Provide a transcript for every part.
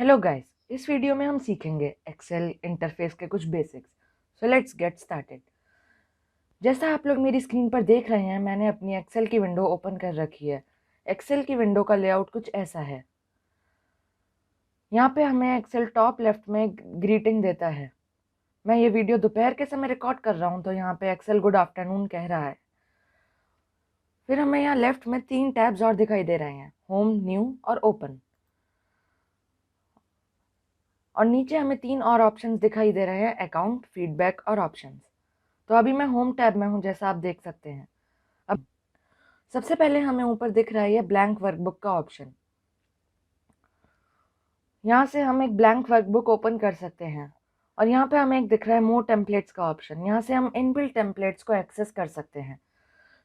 Hello guys, इस video में हम सीखेंगे एक्सेल इंटरफेस के कुछ basics. So let's get started. जैसा आप लोग मेरी स्क्रीन पर देख रहे हैं, मैंने अपनी एक्सेल की विंडो ओपन कर रखी है। एक्सेल की विंडो का लेआउट कुछ ऐसा है। यहाँ पे हमें एक्सेल टॉप लेफ्ट में ग्रीटिंग देता है। मैं ये वीडियो दोपहर के समय रिकॉर्ड कर रहा हूँ, तो यहाँ पे एक्सेल गुड आफ्टरनून कह रहा है। फिर हमें यहाँ लेफ्ट में 3 टैब्स और दिखाई दे रहे हैं, होम, न्यू और ओपन। और नीचे हमें 3 और ऑप्शंस दिखाई दे रहे हैं, अकाउंट, फीडबैक और ऑप्शंस। तो अभी मैं होम टैब में हूँ, जैसा आप देख सकते हैं। अब सबसे पहले हमें ऊपर दिख रहा है ये ब्लैंक वर्कबुक का ऑप्शन। यहाँ से हम एक ब्लैंक वर्कबुक ओपन कर सकते हैं। और यहाँ पे हमें एक दिख रहा है मोर टेम्पलेट्स का ऑप्शन। यहाँ से हम इनबिल्ट टेम्पलेट्स को एक्सेस कर सकते हैं।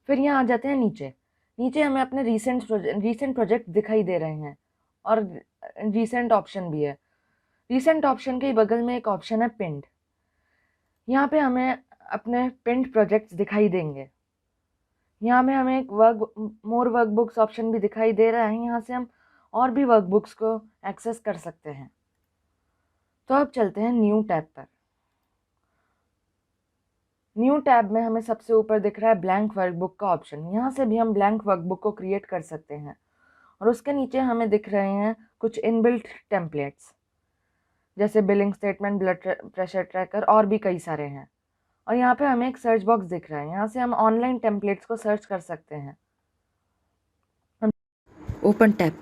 फिर यहाँ आ जाते हैं नीचे। नीचे हमें अपने रीसेंट प्रोजेक्ट दिखाई दे रहे हैं और रीसेंट ऑप्शन भी है। रीसेंट ऑप्शन के बगल में एक ऑप्शन है पिंड। यहाँ पे हमें अपने पिंड प्रोजेक्ट्स दिखाई देंगे। यहाँ में हमें एक मोर वर्कबुक्स ऑप्शन भी दिखाई दे रहा है। यहाँ से हम और भी वर्कबुक्स को एक्सेस कर सकते हैं। तो अब चलते हैं न्यू टैब पर। न्यू टैब में हमें सबसे ऊपर दिख रहा है ब्लैंक वर्कबुक का ऑप्शन। यहाँ से भी हम ब्लैंक वर्कबुक को क्रिएट कर सकते हैं। और उसके नीचे हमें दिख रहे हैं कुछ इनबिल्ट टेम्पलेट्स, जैसे billing statement, blood pressure tracker और भी कई सारे हैं। और यहाँ पे हमें एक सर्च बॉक्स दिख रहा है। यहाँ से हम ऑनलाइन टेम्पलेट्स को सर्च कर सकते हैं। ओपन टैब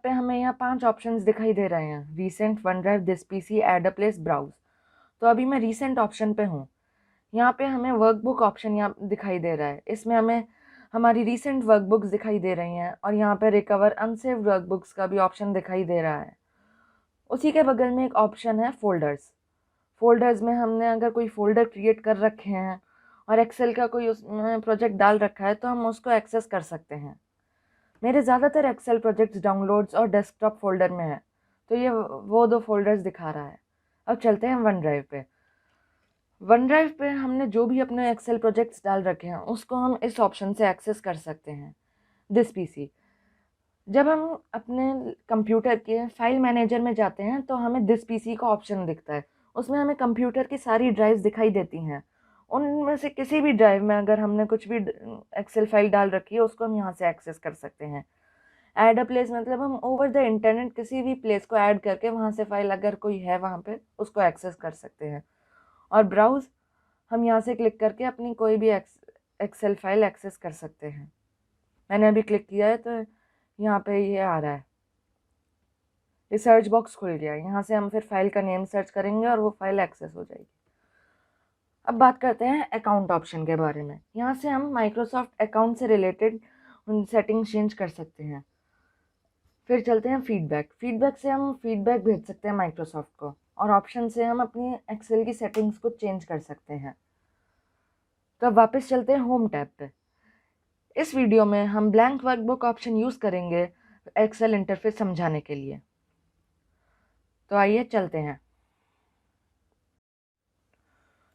पर हमें यहाँ 5 ऑप्शंस दिखाई दे रहे हैं, recent, OneDrive, this PC, add a place, browse. तो अभी मैं रीसेंट ऑप्शन पे हूँ। यहाँ पे हमें वर्कबुक ऑप्शन यहाँ दिखाई दे रहा है। इसमें हमें हमारी रीसेंट वर्कबुक्स दिखाई दे रही हैं। और यहाँ पे रिकवर अनसेव्ड वर्कबुक्स का भी ऑप्शन दिखाई दे रहा है। उसी के बगल में एक ऑप्शन है फोल्डर्स। फोल्डर्स में हमने अगर कोई फोल्डर क्रिएट कर रखे हैं और एक्सेल का कोई उसमें प्रोजेक्ट डाल रखा है, तो हम उसको एक्सेस कर सकते हैं। मेरे ज़्यादातर एक्सेल प्रोजेक्ट्स डाउनलोड्स और डेस्कटॉप फोल्डर में है, तो ये वो 2 फोल्डर्स दिखा रहा है। अब चलते हैं वन ड्राइव पे। वन ड्राइव पे हमने जो भी अपने एक्सेल प्रोजेक्ट्स डाल रखे हैं, उसको हम इस ऑप्शन से एक्सेस कर सकते हैं, दिस पीसी। जब हम अपने कंप्यूटर के फाइल मैनेजर में जाते हैं, तो हमें दिस पीसी का ऑप्शन दिखता है। उसमें हमें कंप्यूटर की सारी ड्राइव्स दिखाई देती हैं। उनमें से किसी भी ड्राइव में अगर हमने कुछ भी एक्सेल फाइल डाल रखी है, उसको हम यहाँ से एक्सेस कर सकते हैं। ऐड अ प्लेस मतलब हम ओवर द इंटरनेट किसी भी प्लेस को ऐड करके वहाँ से फाइल अगर कोई है वहाँ पे, उसको एक्सेस कर सकते हैं। और ब्राउज, हम यहाँ से क्लिक करके अपनी कोई भी एक्सेल फाइल एक्सेस कर सकते हैं। मैंने अभी क्लिक किया है, तो यहाँ पे ये आ रहा है, ये सर्च बॉक्स खुल गया। यहाँ से हम फिर फाइल का नेम सर्च करेंगे और वो फाइल एक्सेस हो जाएगी। अब बात करते हैं अकाउंट ऑप्शन के बारे में। यहाँ से हम माइक्रोसॉफ्ट अकाउंट से रिलेटेड सेटिंग चेंज कर सकते हैं। फिर चलते हैं फीडबैक। फीडबैक से हम फीडबैक भेज सकते हैं माइक्रोसॉफ्ट को। और ऑप्शन से हम अपनी एक्सेल की सेटिंग्स को चेंज कर सकते हैं। तो अब वापस चलते हैं होम टैब पे। इस वीडियो में हम ब्लैंक वर्कबुक ऑप्शन यूज़ करेंगे एक्सेल इंटरफेस समझाने के लिए। तो आइए चलते हैं।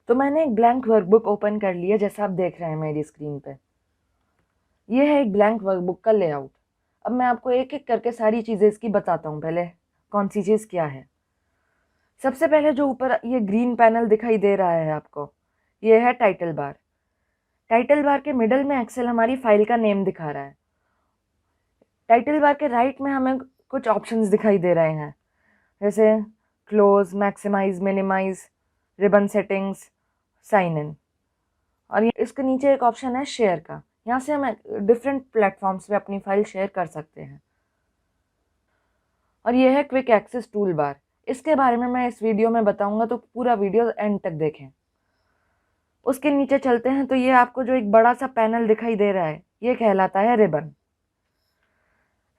तो मैंने एक ब्लैंक वर्कबुक ओपन कर लिया, जैसा आप देख रहे हैं मेरी स्क्रीन पे। ये है एक ब्लैंक वर्कबुक का लेआउट। अब मैं आपको एक एक करके सारी चीज़ें इसकी बताता हूँ। पहले कौन सी चीज़ क्या है। सबसे पहले जो ऊपर ये ग्रीन पैनल दिखाई दे रहा है आपको, ये है टाइटल बार। टाइटल बार के मिडल में एक्सेल हमारी फाइल का नेम दिखा रहा है। टाइटल बार के राइट में हमें कुछ ऑप्शंस दिखाई दे रहे हैं, जैसे close, maximise, minimise, ribbon settings, sign in. और इसके नीचे एक ऑप्शन है शेयर का। यहाँ से हम डिफरेंट प्लेटफॉर्म्स पे अपनी फाइल शेयर कर सकते हैं। और ये है क्विक एक्सेस टूल बार। इसके बारे में मैं इस वीडियो में बताऊंगा, तो पूरा वीडियो एंड तक देखें। उसके नीचे चलते हैं, तो ये आपको जो एक बड़ा सा पैनल दिखाई दे रहा है, ये कहलाता है रिबन।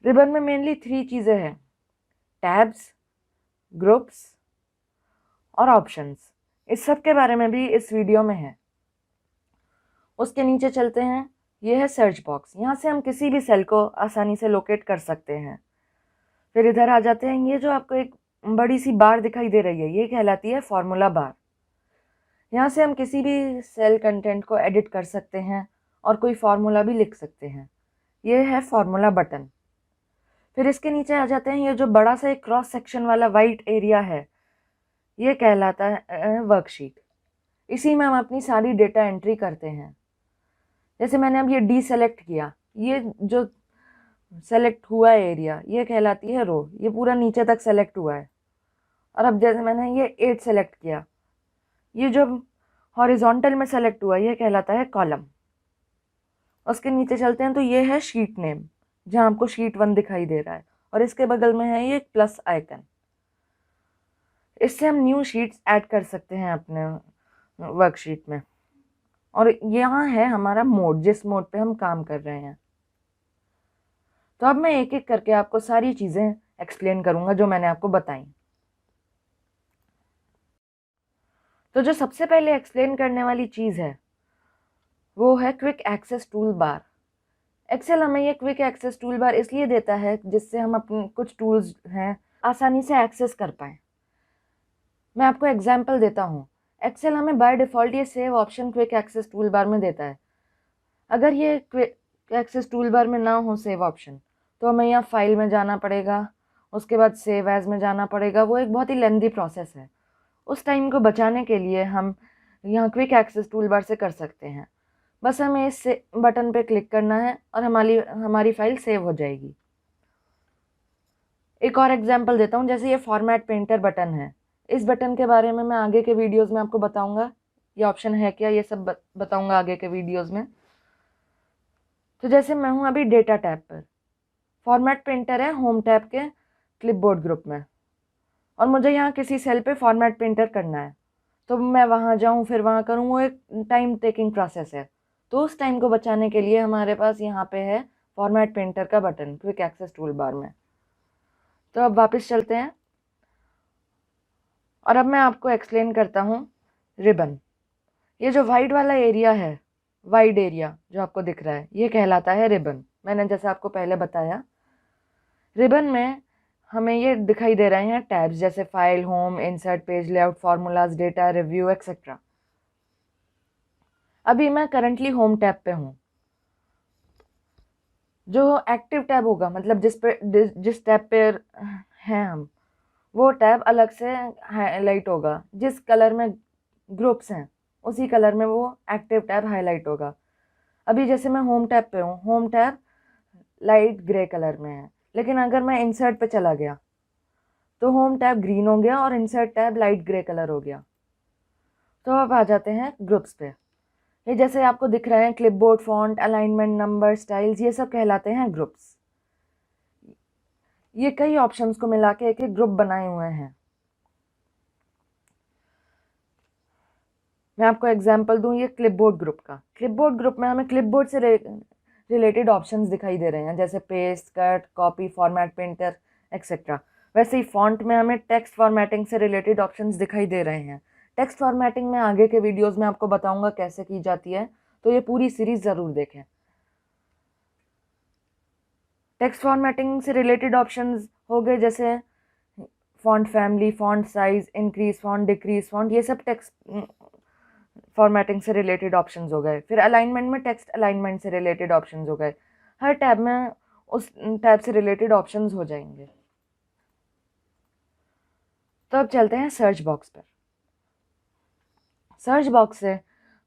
रिबन में मेनली 3 चीज़ें हैं, टैब्स, ग्रुप्स और ऑप्शंस। इस सब के बारे में भी इस वीडियो में है। उसके नीचे चलते हैं, ये है सर्च बॉक्स। यहाँ से हम किसी भी सेल को आसानी से लोकेट कर सकते हैं। फिर इधर आ जाते हैं, ये जो आपको एक बड़ी सी बार दिखाई दे रही है, ये कहलाती है फॉर्मूला बार। यहाँ से हम किसी भी सेल कंटेंट को एडिट कर सकते हैं और कोई फार्मूला भी लिख सकते हैं। ये है फार्मूला बटन। फिर इसके नीचे आ जाते हैं, ये जो बड़ा सा एक क्रॉस सेक्शन वाला वाइट एरिया है, ये कहलाता है वर्कशीट। इसी में हम अपनी सारी डेटा एंट्री करते हैं। जैसे मैंने अब ये डी सेलेक्ट किया, ये जो सेलेक्ट हुआ एरिया ये कहलाती है रो, ये पूरा नीचे तक सेलेक्ट हुआ है। और अब जैसे मैंने ये 8 सेलेक्ट किया, ये जो हॉरिजॉन्टल में सेलेक्ट हुआ ये कहलाता है कॉलम। उसके नीचे चलते हैं तो ये है शीट नेम, जहाँ आपको शीट 1 दिखाई दे रहा है, और इसके बगल में है ये प्लस आइकन। इससे हम न्यू शीट्स ऐड कर सकते हैं अपने वर्कशीट में। और यहाँ है हमारा मोड, जिस मोड पे हम काम कर रहे हैं। तो अब मैं एक एक करके आपको सारी चीज़ें एक्सप्लेन करूँगा जो मैंने आपको बताई। तो जो सबसे पहले एक्सप्लेन करने वाली चीज़ है वो है quick access tool bar. Excel हमें ये क्विक एक्सेस टूल बार इसलिए देता है जिससे हम अपने कुछ टूल्स हैं आसानी से एक्सेस कर पाएँ। मैं आपको एग्जांपल देता हूँ। एक्सेल हमें बाय डिफ़ॉल्ट ये save option quick access tool bar में देता है। अगर ये क्विक एक्सेस टूल बार में ना हो सेव ऑप्शन, तो हमें यहाँ फाइल में जाना पड़ेगा, उसके बाद सेव एज में जाना पड़ेगा। वो एक बहुत ही लेंदी प्रोसेस है। उस टाइम को बचाने के लिए हम यहाँ क्विक एक्सेस टूल बार से कर सकते हैं। बस हमें इस बटन पे क्लिक करना है और हमारी फाइल सेव हो जाएगी। एक और एग्जांपल देता हूँ, जैसे ये फॉर्मेट पेंटर बटन है। इस बटन के बारे में मैं आगे के वीडियोस में आपको बताऊंगा, ये ऑप्शन है क्या, ये सब बताऊंगा आगे के वीडियोस में। तो जैसे मैं हूँ अभी डेटा टैब पर, फॉर्मेट पेंटर है होम टैब के क्लिपबोर्ड ग्रुप में, और मुझे यहाँ किसी सेल पे फॉर्मेट पेंटर करना है। तो मैं वहाँ जाऊँ फिर वहाँ करूँ, वो एक टाइम टेकिंग प्रोसेस है। तो उस टाइम को बचाने के लिए हमारे पास यहाँ पे है फॉर्मेट पेंटर का button quick access tool bar में। तो अब वापस चलते हैं और अब मैं आपको एक्सप्लेन करता हूँ रिबन। ये जो वाइड वाला एरिया है, वाइड एरिया जो आपको दिख रहा है, ये कहलाता है रिबन। मैंने जैसे आपको पहले बताया, रिबन में हमें ये दिखाई दे रहे हैं टैब्स, जैसे file, home, insert, page layout, formulas, data, review, etcetera. अभी मैं करंटली होम टैब पे हूँ। जो एक्टिव टैब होगा, मतलब जिस टैब पे हैं हम, वो टैब अलग से हाईलाइट होगा। जिस कलर में ग्रुप्स हैं उसी कलर में वो एक्टिव टैब हाईलाइट होगा। अभी जैसे मैं होम टैब पे हूँ, home tab light grey colour में है, लेकिन अगर मैं इंसर्ट पे चला गया तो होम टैब ग्रीन हो गया और insert tab light grey colour हो गया। तो अब आ जाते हैं ग्रुप्स पे। ये जैसे आपको दिख रहे हैं clipboard, font, alignment, number, styles, ये सब कहलाते हैं ग्रुप्स। ये कई ऑप्शंस को मिला के एक एक ग्रुप बनाए हुए हैं। मैं आपको एग्जांपल दूं, ये क्लिपबोर्ड ग्रुप का। क्लिपबोर्ड ग्रुप में हमें क्लिपबोर्ड से रिलेटेड ऑप्शंस दिखाई दे रहे हैं, जैसे paste, cut, copy, format painter, etcetera. वैसे ही फॉन्ट में हमें टेक्स्ट फॉर्मेटिंग से रिलेटेड ऑप्शंस दिखाई दे रहे हैं। टेक्स्ट फॉर्मेटिंग में आगे के वीडियोस में आपको बताऊंगा कैसे की जाती है, तो ये पूरी सीरीज ज़रूर देखें। टेक्स्ट फॉर्मेटिंग से रिलेटेड ऑप्शंस हो गए जैसे font family, font size, increase font, decrease font, ये सब टेक्स्ट फॉर्मेटिंग से रिलेटेड ऑप्शंस हो गए। फिर अलाइनमेंट में टेक्स्ट अलाइनमेंट से रिलेटेड ऑप्शंस हो गए। हर टैब में उस टैब से रिलेटेड ऑप्शंस हो जाएंगे। तो अब चलते हैं सर्च बॉक्स पर। सर्च बॉक्स से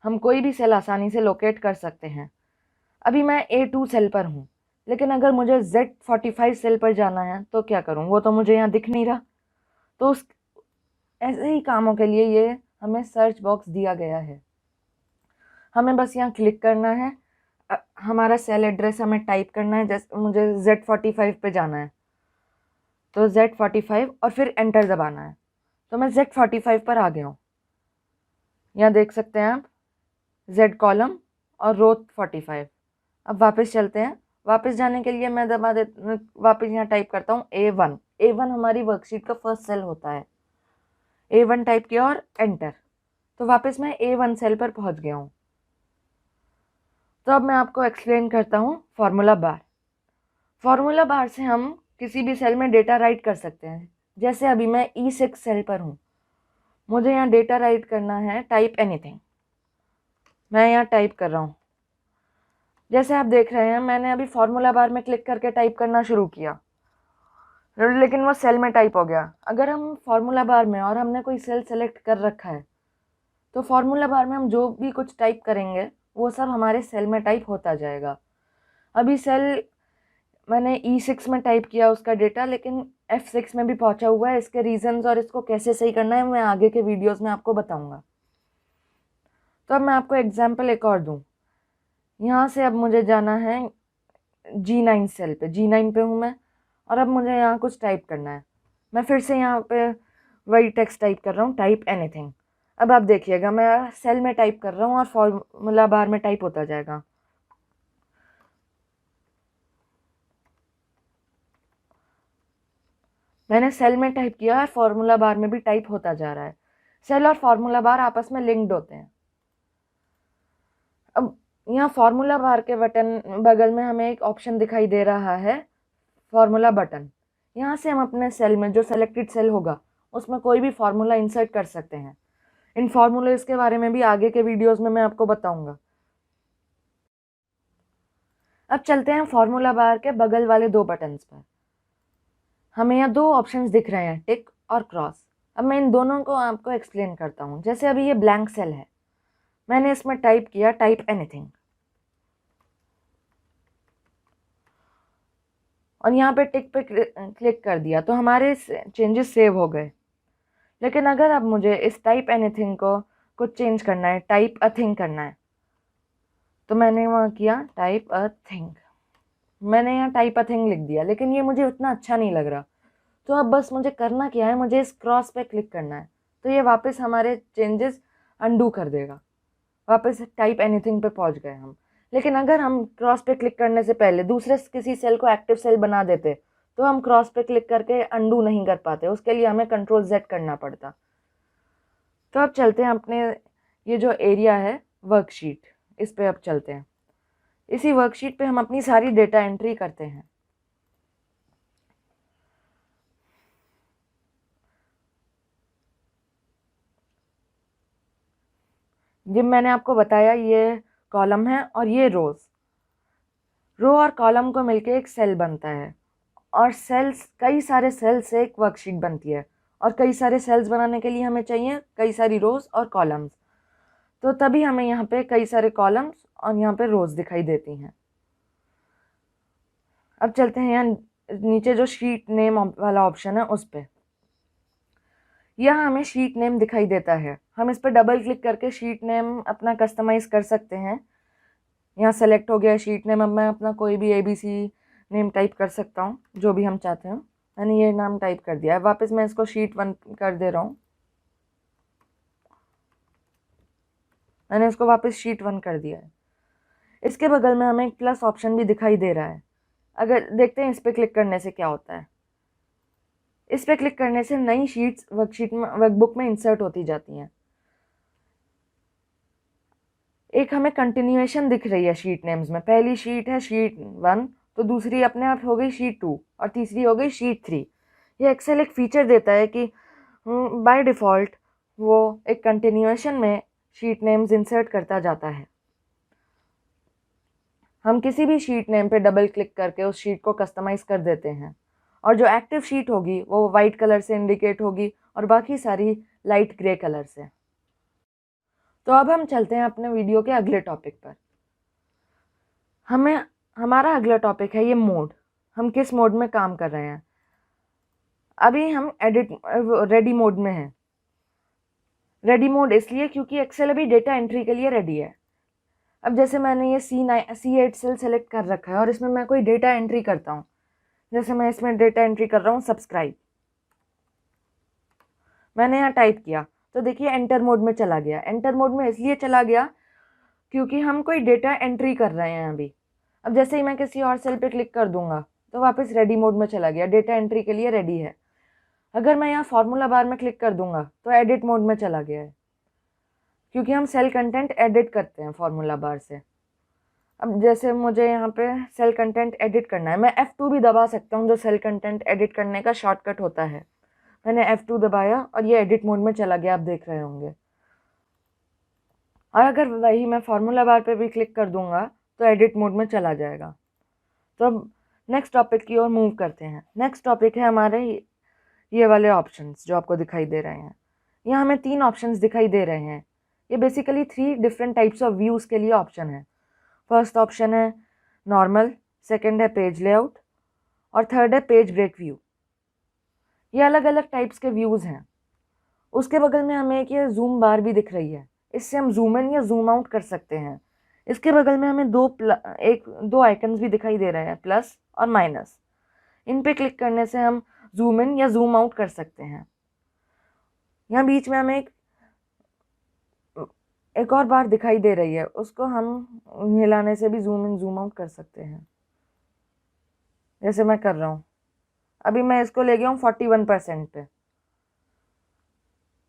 हम कोई भी सेल आसानी से लोकेट कर सकते हैं। अभी मैं A2 सेल पर हूँ, लेकिन अगर मुझे Z45 सेल पर जाना है तो क्या करूँ, वो तो मुझे यहाँ दिख नहीं रहा। तो उस ऐसे ही कामों के लिए ये हमें सर्च बॉक्स दिया गया है। हमें बस यहाँ क्लिक करना है, हमारा सेल एड्रेस हमें टाइप करना है। जैसे मुझे Z45 पे जाना है तो Z45 और फिर एंटर दबाना है। तो मैं Z45 पर आ गया हूँ। यहाँ देख सकते हैं आप Z कॉलम और रो 45। अब वापस चलते हैं। वापस जाने के लिए मैं वापस यहाँ टाइप करता हूँ A1। A1 हमारी वर्कशीट का फर्स्ट सेल होता है। A1 टाइप किया और एंटर। तो वापस मैं A1 सेल पर पहुँच गया हूँ। तो अब मैं आपको एक्सप्लेन करता हूँ फार्मूला बार। फार्मूला बार से हम किसी भी सेल में डेटा राइट कर सकते हैं। जैसे अभी मैं E6 सेल पर हूँ, मुझे यहाँ डेटा राइट करना है, टाइप एनीथिंग। मैं यहाँ टाइप कर रहा हूँ। जैसे आप देख रहे हैं मैंने अभी फार्मूला बार में क्लिक करके टाइप करना शुरू किया लेकिन वो सेल में टाइप हो गया। अगर हम फार्मूला बार में और हमने कोई सेल सेलेक्ट कर रखा है तो फार्मूला बार में हम जो भी कुछ टाइप करेंगे वो सब हमारे सेल में टाइप होता जाएगा। अभी सेल मैंने E6 में टाइप किया उसका डेटा, लेकिन F6 में भी पहुंचा हुआ है। इसके रीजंस और इसको कैसे सही करना है मैं आगे के वीडियोस में आपको बताऊंगा। तो अब मैं आपको एग्जांपल एक और दूं। यहाँ से अब मुझे जाना है G9 सेल पे, G9 पे हूँ मैं, और अब मुझे यहाँ कुछ टाइप करना है। मैं फिर से यहाँ पे वही टेक्स्ट टाइप कर रहा हूँ, टाइप एनीथिंग। अब आप देखिएगा मैं सेल में टाइप कर रहा हूँ और फॉर्मूला बार में टाइप होता जाएगा। मैंने सेल में टाइप किया है, फॉर्मूला बार में भी टाइप होता जा रहा है। सेल और फॉर्मूला बार आपस में लिंक्ड होते हैं। अब यहाँ फॉर्मूला बार के बटन बगल में हमें एक ऑप्शन दिखाई दे रहा है, फॉर्मूला बटन। यहाँ से हम अपने सेल में जो सेलेक्टेड सेल होगा उसमें कोई भी फार्मूला इंसर्ट कर सकते हैं। इन फार्मूलेस के बारे में भी आगे के वीडियोस में मैं आपको बताऊंगा। अब चलते हैं फार्मूला बार के बगल वाले दो बटन्स पर। हमें यहाँ दो ऑप्शंस दिख रहे हैं, टिक और क्रॉस। अब मैं इन दोनों को आपको एक्सप्लेन करता हूँ। जैसे अभी ये ब्लैंक सेल है, मैंने इसमें टाइप किया टाइप एनीथिंग और यहाँ पे टिक पे क्लिक कर दिया तो हमारे चेंजेस सेव हो गए। लेकिन अगर अब मुझे इस टाइप एनीथिंग को कुछ चेंज करना है, टाइप अ थिंग करना है, तो मैंने वहाँ किया टाइप अ थिंग। मैंने यहाँ टाइप अ थिंग लिख दिया, लेकिन ये मुझे उतना अच्छा नहीं लग रहा। तो अब बस मुझे करना क्या है, मुझे इस क्रॉस पे क्लिक करना है, तो ये वापस हमारे चेंजेस अंडू कर देगा। वापस टाइप एनीथिंग पे पहुंच गए हम। लेकिन अगर हम क्रॉस पे क्लिक करने से पहले दूसरे किसी सेल को एक्टिव सेल बना देते तो हम क्रॉस पे क्लिक करके अंडू नहीं कर पाते, उसके लिए हमें कंट्रोल Z करना पड़ता। तो अब चलते हैं अपने ये जो एरिया है वर्कशीट, इस पे अब चलते हैं। इसी वर्कशीट पे हम अपनी सारी डेटा एंट्री करते हैं। जब मैंने आपको बताया ये कॉलम है और ये रोज, रो और कॉलम को मिलके एक सेल बनता है, और सेल्स, कई सारे सेल्स से एक वर्कशीट बनती है, और कई सारे सेल्स बनाने के लिए हमें चाहिए कई सारी रोज और कॉलम्स। तो तभी हमें यहाँ पे कई सारे कॉलम्स और यहाँ पे रोज दिखाई देती हैं। अब चलते हैं यहाँ नीचे जो शीट नेम वाला ऑप्शन है उस पे। यहाँ हमें शीट नेम दिखाई देता है। हम इस पर डबल क्लिक करके शीट नेम अपना कस्टमाइज कर सकते हैं। यहाँ सेलेक्ट हो गया शीट नेम। अब मैं अपना कोई भी ABC नेम टाइप कर सकता हूँ, जो भी हम चाहते हैं। मैंने ये नाम टाइप कर दिया है। वापस मैं इसको शीट 1 कर दे रहा हूँ। मैंने इसको वापस शीट 1 कर दिया है। इसके बगल में हमें एक प्लस ऑप्शन भी दिखाई दे रहा है। अगर देखते हैं इस पर क्लिक करने से क्या होता है। इस पर क्लिक करने से नई शीट्स वर्कशीट में, वर्कबुक में इंसर्ट होती जाती हैं। एक हमें कंटिन्यूएशन दिख रही है शीट नेम्स में। पहली शीट है शीट 1, तो दूसरी अपने आप हो गई शीट 2 और तीसरी हो गई शीट 3। ये एक्सेल एक फीचर देता है कि बाय डिफ़ॉल्ट वो एक कंटिन्यूएशन में शीट नेम्स इंसर्ट करता जाता है। हम किसी भी शीट नेम पे डबल क्लिक करके उस शीट को कस्टमाइज़ कर देते हैं, और जो एक्टिव शीट होगी वो वाइट कलर से इंडिकेट होगी और बाकी सारी लाइट ग्रे कलर से। तो अब हम चलते हैं अपने वीडियो के अगले टॉपिक पर। हमारा अगला टॉपिक है ये मोड। हम किस मोड में काम कर रहे हैं। अभी हम रेडी मोड में हैं। रेडी मोड इसलिए क्योंकि एक्सेल अभी डेटा एंट्री के लिए रेडी है। अब जैसे मैंने ये C8 सेल सेलेक्ट कर रखा है और इसमें मैं कोई डेटा एंट्री करता हूँ। जैसे मैं इसमें डेटा एंट्री कर रहा हूँ सब्सक्राइब। मैंने यहाँ टाइप किया तो देखिए एंटर मोड में चला गया। एंटर मोड में इसलिए चला गया क्योंकि हम कोई डेटा एंट्री कर रहे हैं अभी। अब जैसे ही मैं किसी और सेल पे क्लिक कर दूंगा तो वापस रेडी मोड में चला गया, डेटा एंट्री के लिए रेडी है। अगर मैं यहाँ फार्मूला बार में क्लिक कर दूंगा तो एडिट मोड में चला गया है, क्योंकि हम सेल कंटेंट एडिट करते हैं फार्मूला बार से। अब जैसे मुझे यहाँ पे सेल कंटेंट एडिट करना है, मैं F2 भी दबा सकता हूँ, जो सेल कंटेंट एडिट करने का शॉर्टकट होता है। मैंने F2 दबाया और ये एडिट मोड में चला गया, आप देख रहे होंगे। और अगर वही मैं फार्मूला बार पे भी क्लिक कर दूंगा तो एडिट मोड में चला जाएगा। तो अब नेक्स्ट टॉपिक की ओर मूव करते हैं। नेक्स्ट टॉपिक है हमारे ये वाले ऑप्शंस जो आपको दिखाई दे रहे हैं। यहाँ हमें 3 ऑप्शंस दिखाई दे रहे हैं। ये basically 3 different types of views के लिए ऑप्शन है। फर्स्ट ऑप्शन है नॉर्मल, सेकंड है पेज लेआउट और थर्ड है पेज ब्रेक व्यू। ये अलग अलग टाइप्स के व्यूज़ हैं। उसके बगल में हमें एक ये जूम बार भी दिख रही है, इससे हम जूम इन या जूम आउट कर सकते हैं। इसके बगल में हमें दो आइकन्स भी दिखाई दे रहे हैं, प्लस और माइनस। इन पे क्लिक करने से हम जूम इन या जूम आउट कर सकते हैं। यहाँ बीच में हमें एक और बार दिखाई दे रही है, उसको हम हिलाने से भी जूम इन जूम आउट कर सकते हैं, जैसे मैं कर रहा हूँ। अभी मैं इसको ले गया हूँ 41% पे।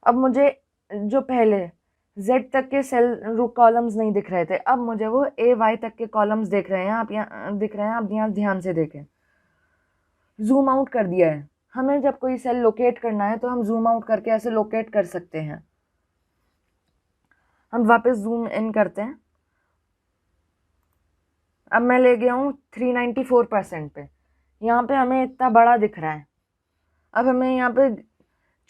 अब मुझे जो पहले Z तक के सेल कॉलम्स नहीं दिख रहे थे, अब मुझे वो AY तक के कॉलम्स दिख रहे हैं। आप यहाँ दिख रहे हैं, आप यहाँ ध्यान से देखें। जूम आउट कर दिया है। हमें जब कोई सेल लोकेट करना है तो हम जूम आउट करके ऐसे लोकेट कर सकते हैं। हम वापस जूम इन करते हैं। अब मैं ले गया हूँ 394% पे। यहाँ पे हमें इतना बड़ा दिख रहा है। अब हमें यहाँ पे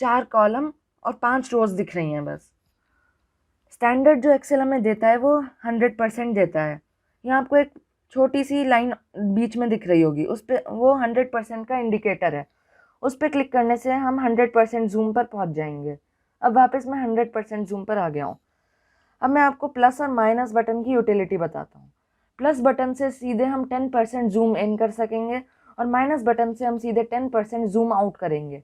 4 कॉलम और 5 रोज दिख रही हैं बस। स्टैंडर्ड जो एक्सेल हमें देता है वो 100% देता है। यहाँ आपको एक छोटी सी लाइन बीच में दिख रही होगी, उस पर वो 100% का इंडिकेटर है। उस पर क्लिक करने से हम 100% जूम पर पहुँच जाएंगे। अब वापस मैं 100% जूम पर आ गया हूँ। अब मैं आपको प्लस और माइनस बटन की यूटिलिटी बताता हूँ। प्लस बटन से सीधे हम 10% जूम इन कर सकेंगे और माइनस बटन से हम सीधे 10% जूम आउट करेंगे।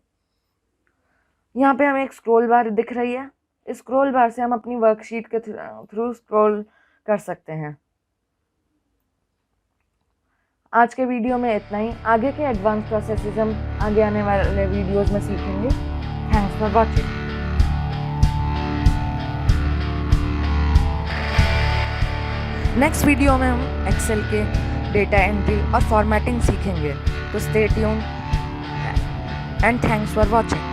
यहाँ पे हमें एक स्क्रॉल बार दिख रही है। इस स्क्रॉल बार से हम अपनी वर्कशीट के थ्रू स्क्रॉल कर सकते हैं। आज के वीडियो में इतना ही। आगे के एडवांस प्रोसेसेस हम आगे आने वाले वीडियोस में सीखेंगे। Thanks for watching. Next video में हम एक्सेल के डेटा एंट्री और फॉर्मेटिंग सीखेंगे। तो stay tuned and thanks for watching.